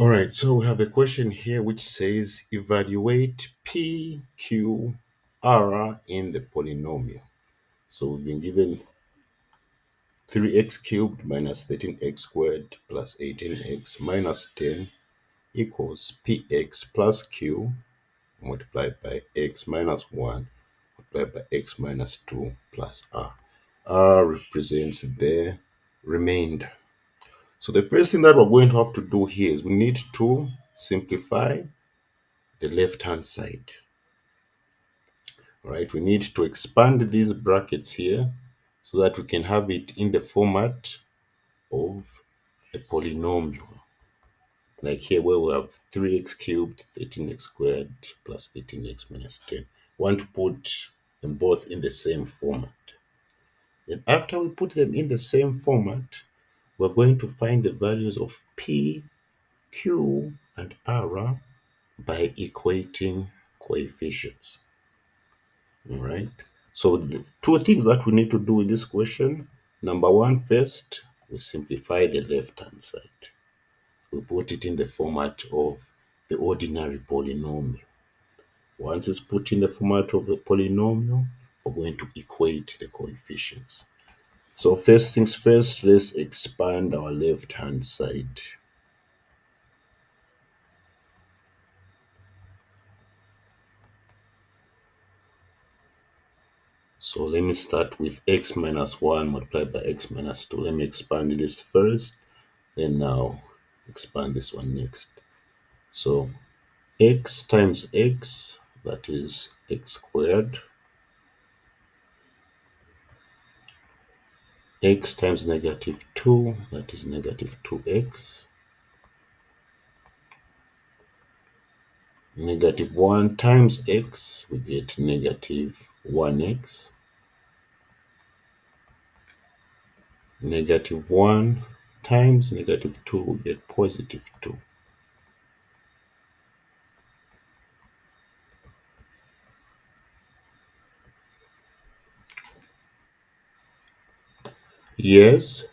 All right, so we have a question here which says evaluate P, Q, R in the polynomial. So we've been given 3x cubed minus 13x squared plus 18x minus 10 equals px plus q multiplied by x minus 1 multiplied by x minus 2 plus r. R represents the remainder. So the first thing that we're going to have to do here is we need to simplify the left-hand side. All right, we need to expand these brackets here so that we can have it in the format of a polynomial. Like here where we have 3x cubed, 13x squared plus 18x minus 10. We want to put them both in the same format. Then after we put them in the same format, we're going to find the values of P, Q, and R by equating coefficients. All right. So the two things that we need to do in this question. Number one, first, we simplify the left-hand side. We put it in the format of the ordinary polynomial. Once it's put in the format of a polynomial, we're going to equate the coefficients. So first things first, let's expand our left-hand side. So let me start with x minus 1 multiplied by x minus 2. Let me expand this first, then now expand this one next. So x times x, that is x squared, x times negative 2, that is negative 2x, negative 1 times x, we get negative 1x, negative 1 times negative 2, we get positive 2. Yes,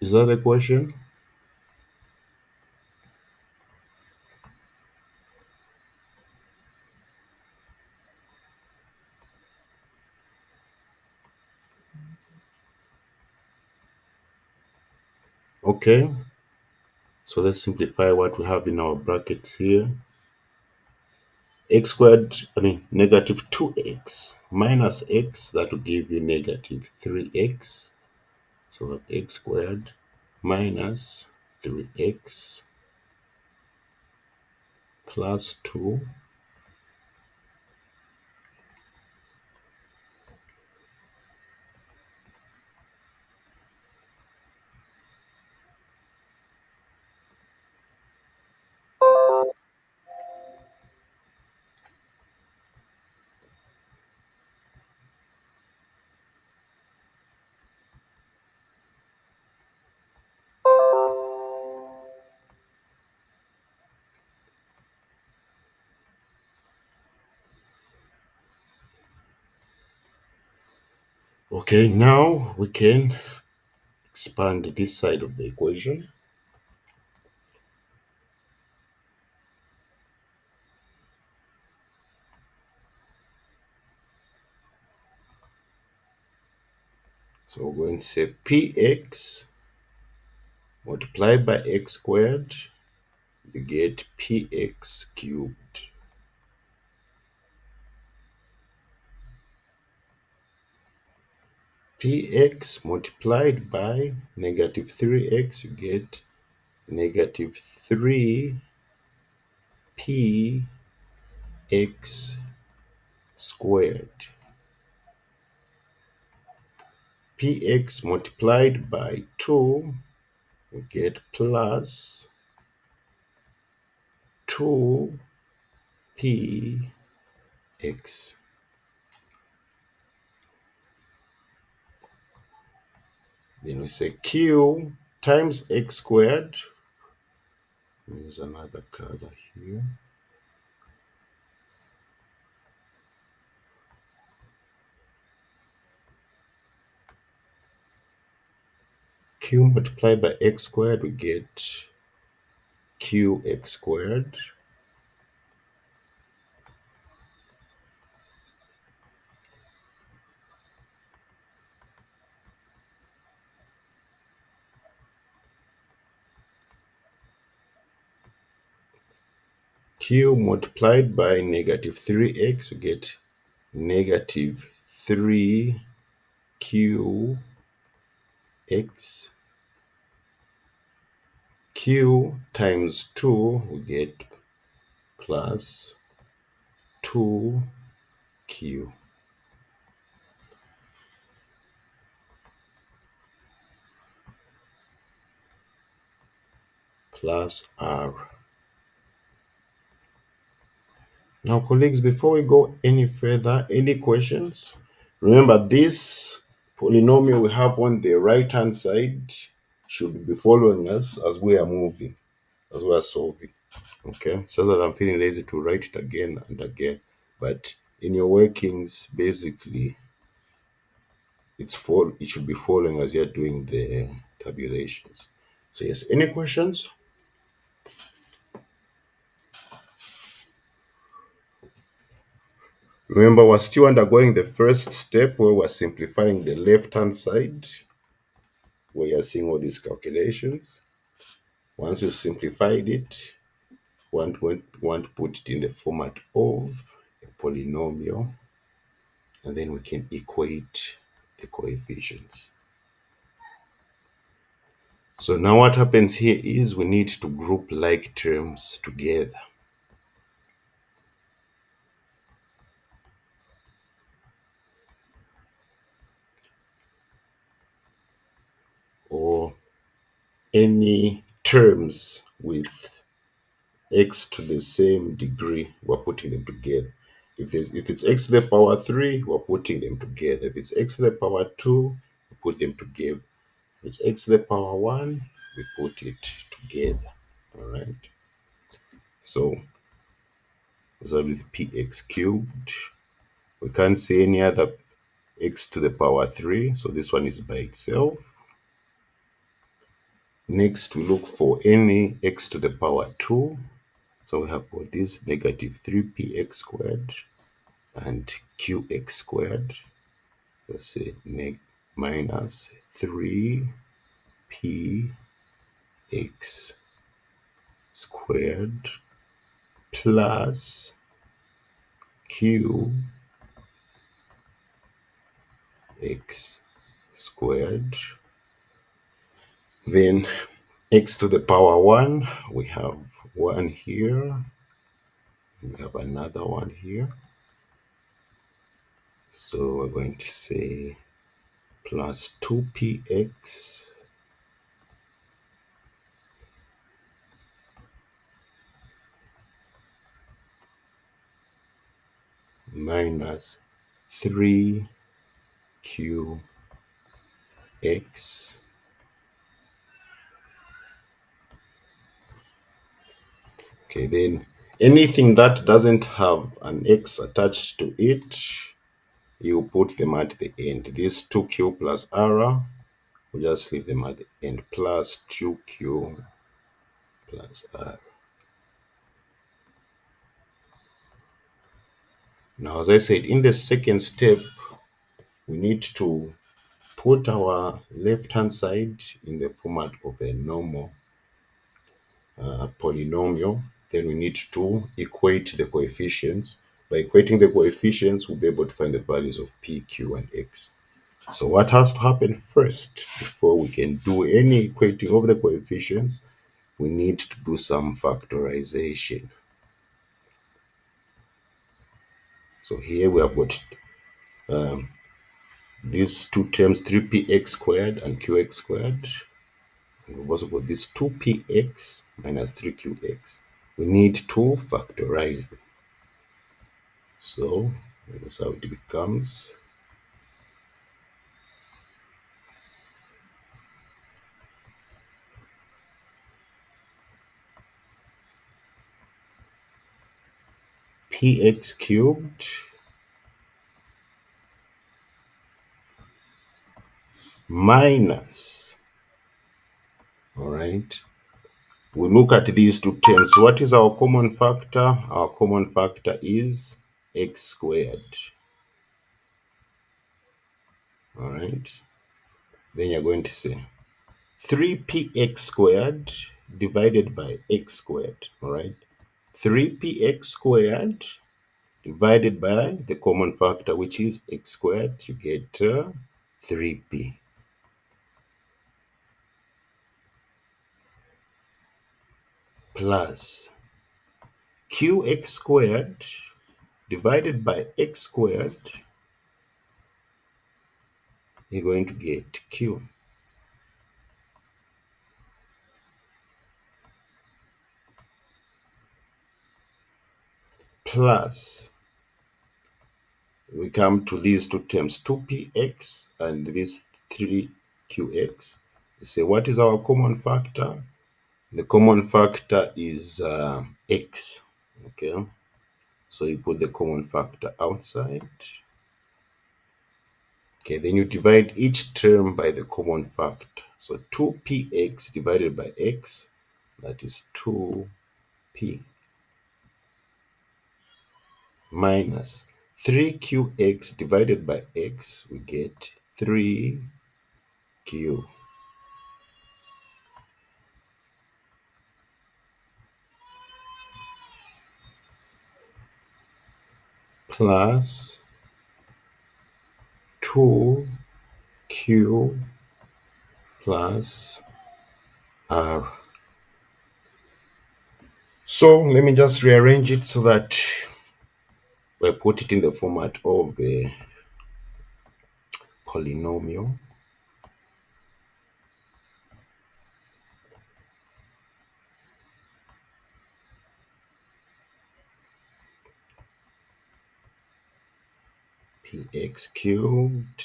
is that the question? Okay, so let's simplify what we have in our brackets here. X squared, negative 2x minus x, that will give you negative 3x. So x squared minus 3x plus 2 Okay, now we can expand this side of the equation. So we're going to say px multiplied by x squared, you get px cubed. Px multiplied by negative 3x, you get negative 3 px squared. Px multiplied by 2, we get plus 2 px. Then we say q times x squared. There's another color here. q multiplied by x squared, we get qx squared. Q multiplied by negative 3x, we get negative 3qx. Q times 2, we get plus 2q. Plus r. Now, colleagues, before we go any further, any questions? Remember, this polynomial we have on the right-hand side should be following us as we are moving, as we are solving. Okay, so that I'm feeling lazy to write it again and again. But in your workings, basically, it should be following as you're doing the tabulations. So yes, any questions? Remember, we're still undergoing the first step where we're simplifying the left-hand side, where you're seeing all these calculations. Once you've simplified it, want to put it in the format of a polynomial, and then we can equate the coefficients. So now what happens here is we need to group like terms together. Or any terms with x to the same degree, we're putting them together. If it's x to the power 3, we're putting them together. If it's x to the power 2, we put them together. If it's x to the power 1, we put it together. All right. So that with px cubed. We can't say any other x to the power 3, so this one is by itself. Next, we look for any x to the power 2. So we have got this negative 3px squared and qx squared. So say minus 3px squared plus qx squared. Then x to the power 1, we have 1 here. We have another one here. So we're going to say plus 2px minus 3qx. Okay, then anything that doesn't have an x attached to it, you put them at the end. This 2q plus r, we just leave them at the end, plus 2q plus r. Now, as I said, in the second step, we need to put our left-hand side in the format of a normal polynomial. Then we need to equate the coefficients. By equating the coefficients, we'll be able to find the values of p, q, and x. So what has to happen first before we can do any equating of the coefficients? We need to do some factorization. So here we have got these two terms, 3px squared and qx squared. And we've also got this 2px minus 3qx. We need to factorize them. So this is how it becomes. Px cubed minus All right. We look at these two terms. What is our common factor? Our common factor is x squared. All right. Then you're going to say 3px squared divided by x squared. All right. 3px squared divided by the common factor, which is x squared. You get 3p. Plus qx squared divided by x squared. You're going to get q. Plus, we come to these two terms, 2px and this 3qx. You say, what is our common factor? The common factor is x. Okay, so you put the common factor outside. Okay, then you divide each term by the common factor. So 2px divided by x, that is 2p, minus 3qx divided by x, we get 3q, plus 2q plus r. So let me just rearrange it so that we put it in the format of a polynomial. Px cubed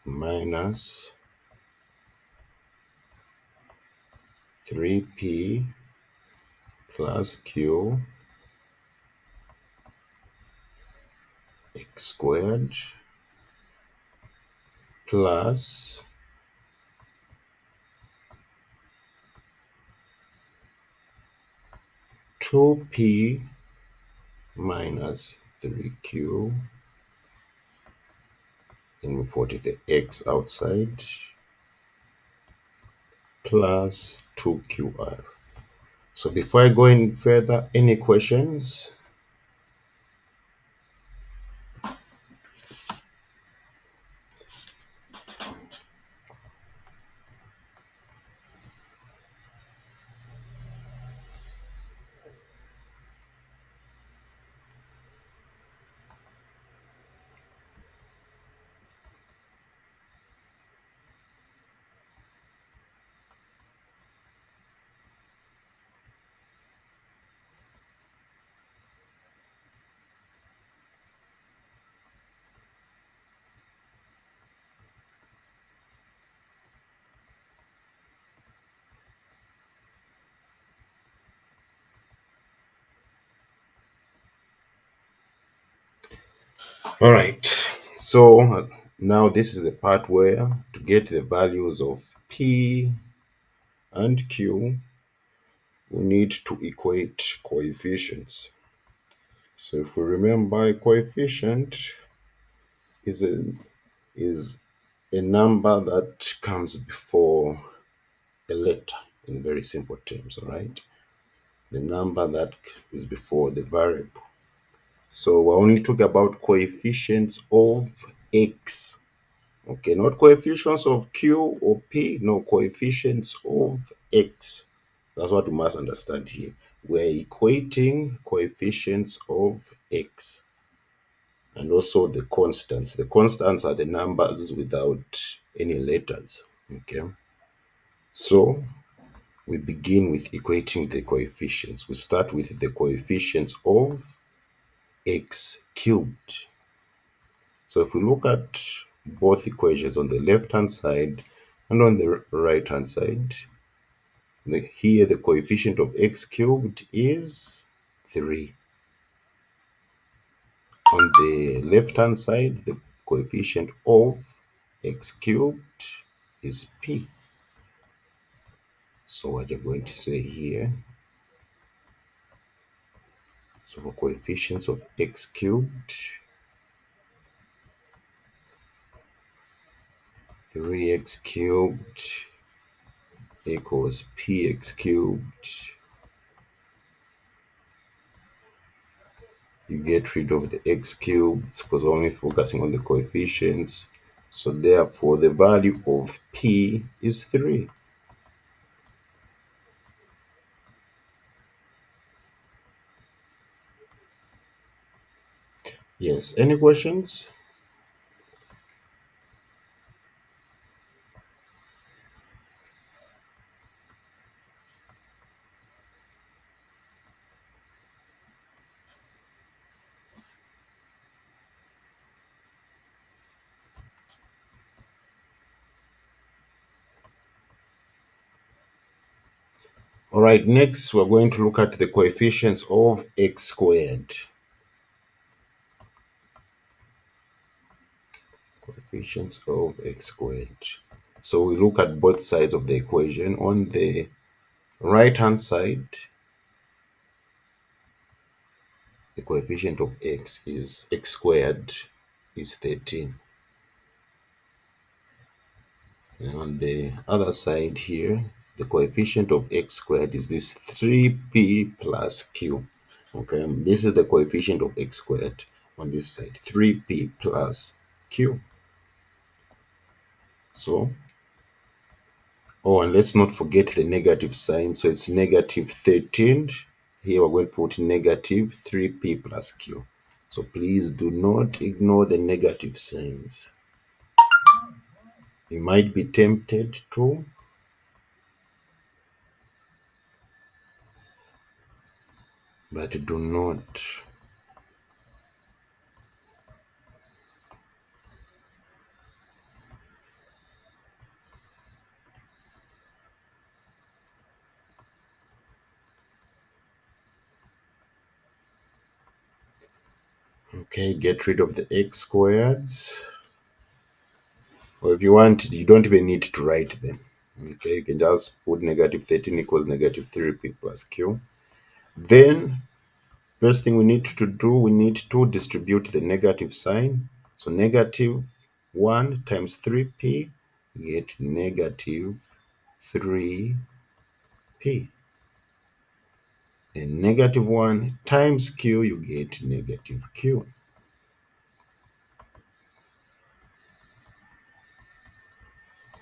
minus 3p plus q x squared plus 2p minus 3q. Then we put the x outside plus 2qr. So before I go any further, any questions? All right. So now this is the part where to get the values of p and q, we need to equate coefficients. So if we remember, a coefficient is a number that comes before a letter in very simple terms, all right? The number that is before the variable. So we're only talking about coefficients of x. Okay, not coefficients of q or p, no, coefficients of x. That's what we must understand here. We're equating coefficients of x and also the constants. The constants are the numbers without any letters. Okay, so we begin with equating the coefficients. We start with the coefficients of x cubed. So if we look at both equations on the left hand side and on the right hand side, here the coefficient of x cubed is 3. On the left hand side, the coefficient of x cubed is p. So what you're going to say here, so for coefficients of x cubed, 3x cubed equals px cubed. You get rid of the x cubed because we're only focusing on the coefficients. So therefore, the value of p is 3. Yes, any questions? All right, next we're going to look at the coefficients of x squared. Coefficients of x squared. So we look at both sides of the equation. On the right hand side, the coefficient of x squared is 13. And on the other side here, the coefficient of x squared is this 3p plus q. Okay, this is the coefficient of x squared on this side, 3p plus q. So, oh, and let's not forget the negative sign. So it's negative 13. Here we're going to put negative 3p plus q. So please do not ignore the negative signs. You might be tempted to, but do not. Okay, get rid of the x squareds. Or if you want, you don't even need to write them. Okay, you can just put negative 13 equals negative 3p plus q. Then, first thing we need to do, we need to distribute the negative sign. So negative 1 times 3p, you get negative 3p. And negative 1 times q, you get negative q.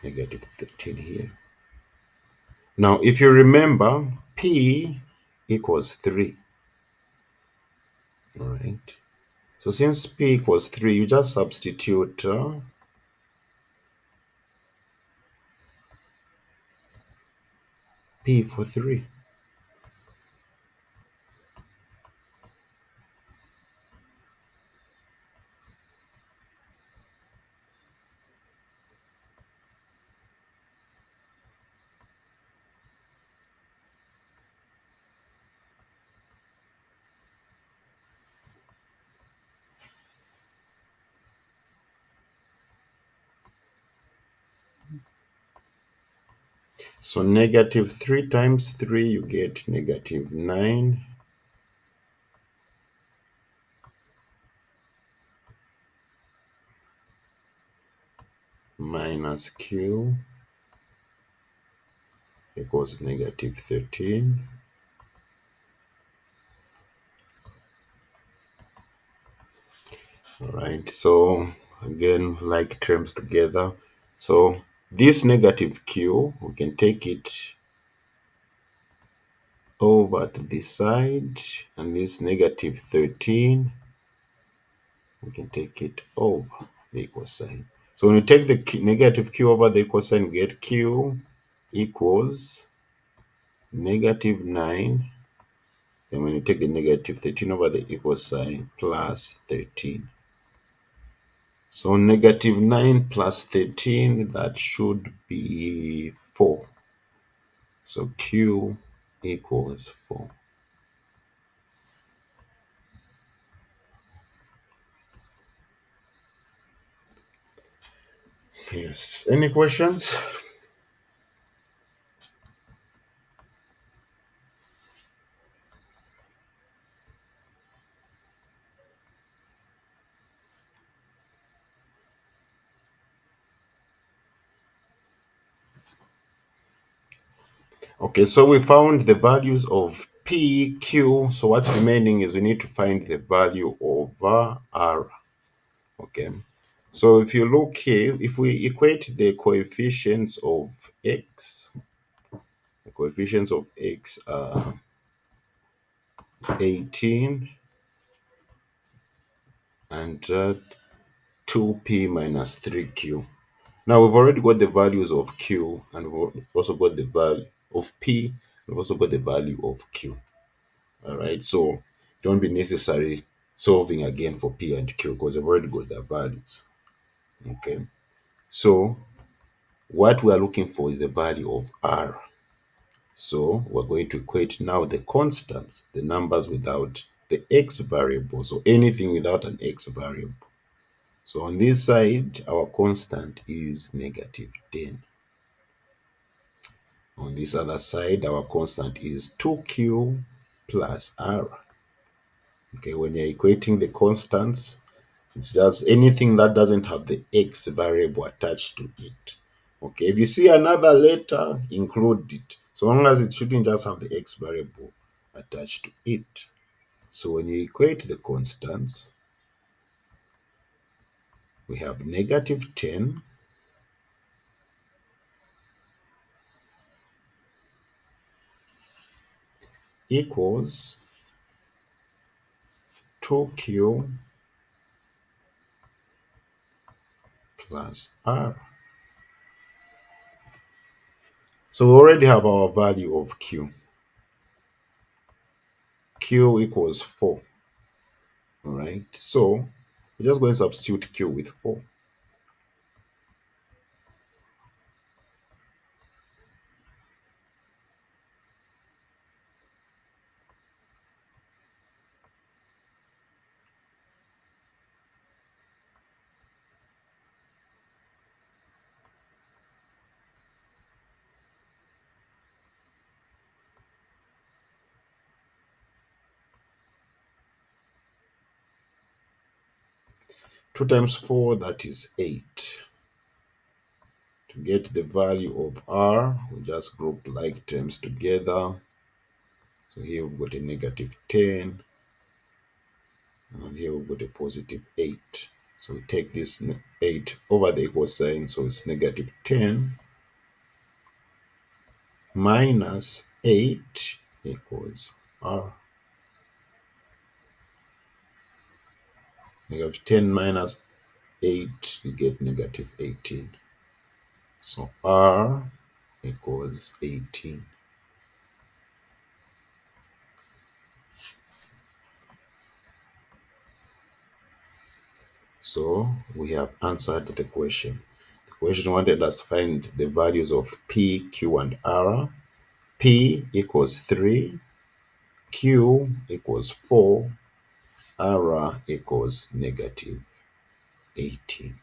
Negative 13 here. Now, if you remember, p equals 3. All right. So since p equals 3, you just substitute p for 3. So negative 3 times 3, you get negative 9 minus q equals negative 13. All right, so again, like terms together. So this negative q, we can take it over to this side, and this negative 13, we can take it over the equal sign. So when you take the negative q over the equal sign, we get q equals negative 9. Then when you take the negative 13 over the equal sign, plus 13. So negative 9 plus 13, that should be 4. So q equals 4. Yes. Any questions? Okay, so we found the values of P, Q. So what's remaining is we need to find the value of R. Okay. So if you look here, if we equate the coefficients of X, the coefficients of X are 18 and 2P minus 3Q. Now we've already got the values of Q and we've also got the value of P. We've also got the value of Q. All right, so don't be necessary solving again for P and Q because we've already got their values. Okay, so what we are looking for is the value of R. So we're going to equate now the constants, the numbers without the X variable, so anything without an X variable. So on this side, our constant is negative 10. On this other side, our constant is 2Q plus R. Okay, when you're equating the constants, it's just anything that doesn't have the X variable attached to it. Okay, if you see another letter, include it. So long as it shouldn't just have the X variable attached to it. So when you equate the constants, we have negative 10 equals 2Q plus R. So we already have our value of Q. Q equals 4. All right, so we're just going to substitute Q with 4. 2 times 4, that is 8. To get the value of R, we just group like terms together. So here we've got a negative 10, and here we've got a positive 8. So we take this 8 over the equal sign, so it's negative 10 minus 8 equals R. Negative 10 minus 8, you get negative 18. So R equals 18. So we have answered the question. The question wanted us to find the values of P, Q, and R. P equals 3, Q equals 4, R equals negative 18.